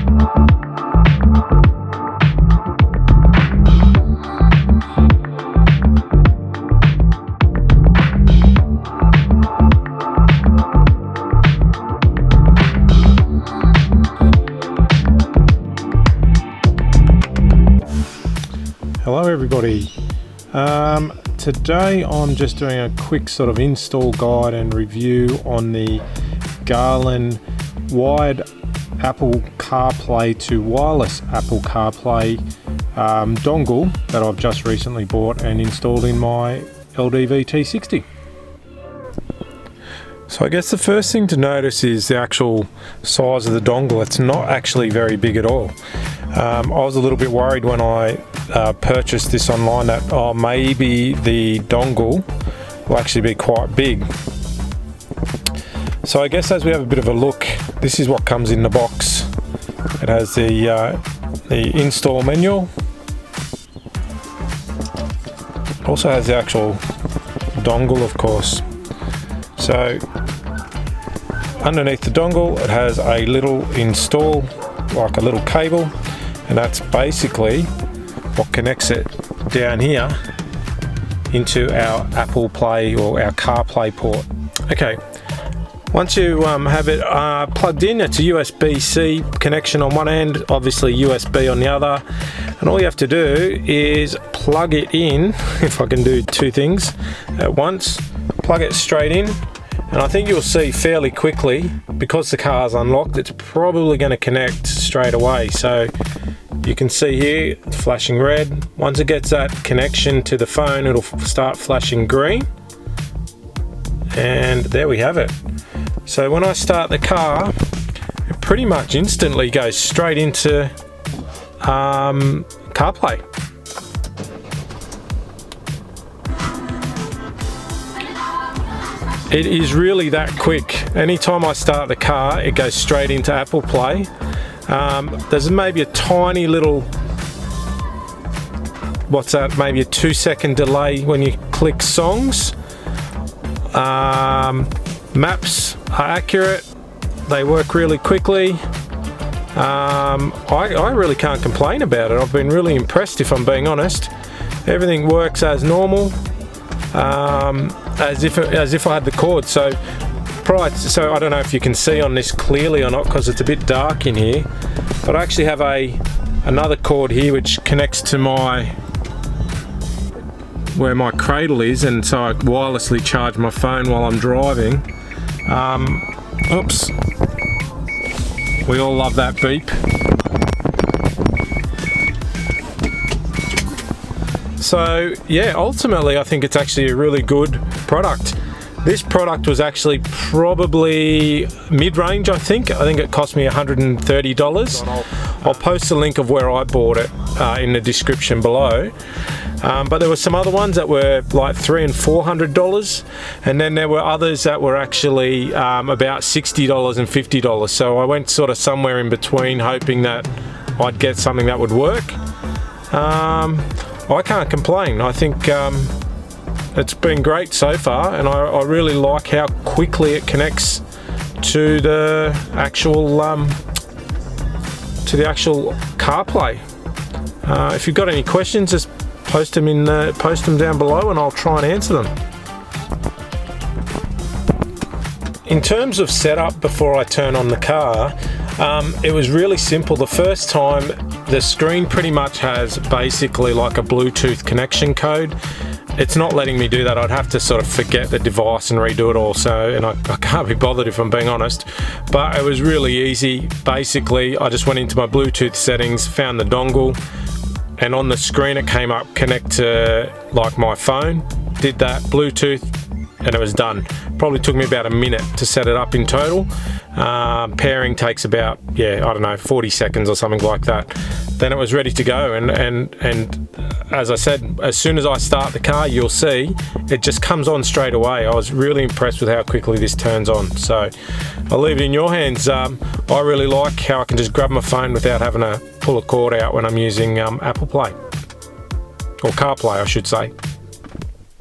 Hello everybody. Today I'm just doing a quick sort of install guide and review on the Carlin wired Apple CarPlay to wireless Apple CarPlay dongle that I've just recently bought and installed in my LDV T60. So I guess the first thing to notice is the actual size of the dongle. It's not actually very big at all. I was a little bit worried when I purchased this online that maybe the dongle will actually be quite big. So I guess as we have a bit of a look, this is what comes in the box. It has the install manual. It also has the actual dongle, of course. So underneath the dongle it has a little install, like a little cable, and that's basically what connects it down here into our Apple Play or our CarPlay port. Okay, once you have it plugged in, it's a USB-C connection on one end, obviously USB on the other, and all you have to do is plug it in. If I can do two things at once, plug it straight in, and I think you'll see fairly quickly, because the car's unlocked, it's probably going to connect straight away. So you can see here it's flashing red. Once it gets that connection to the phone, it'll start flashing green, and there we have it. So when I start the car, it pretty much instantly goes straight into CarPlay. It is really that quick. Anytime I start the car, it goes straight into Apple Play. There's maybe a tiny little, maybe a 2-second delay when you click songs. Maps are accurate. They work really quickly. I really can't complain about it. I've been really impressed, if I'm being honest. Everything works as normal. As if I had the cord. So I don't know if you can see on this clearly or not, because it's a bit dark in here, but I actually have another cord here which connects to where my cradle is, and so I wirelessly charge my phone while I'm driving. Oops, we all love that beep. So yeah, ultimately I think it's actually a really good product. This product was actually probably mid-range, I think. It cost me $130. I'll post a link of where I bought it in the description below. But there were some other ones that were like $300 and $400, and then there were others that were actually about $60 and $50. So I went sort of somewhere in between, hoping that I'd get something that would work. I can't complain. I think it's been great so far, and I really like how quickly it connects to the actual CarPlay. If you've got any questions, just post them down below, and I'll try and answer them. In terms of setup before I turn on the car, it was really simple. The first time, the screen pretty much has basically like a Bluetooth connection code. It's not letting me do that. I'd have to sort of forget the device and redo it all, and I can't be bothered, if I'm being honest. But it was really easy. Basically, I just went into my Bluetooth settings, found the dongle, and on the screen it came up connect to like my phone, did that Bluetooth, and it was done. Probably took me about a minute to set it up in total. Pairing takes about, 40 seconds or something like that. Then it was ready to go, and as I said, as soon as I start the car, you'll see it just comes on straight away. I was really impressed with how quickly this turns on. So I'll leave it in your hands. I really like how I can just grab my phone without having to pull a cord out when I'm using Apple Play, or CarPlay I should say.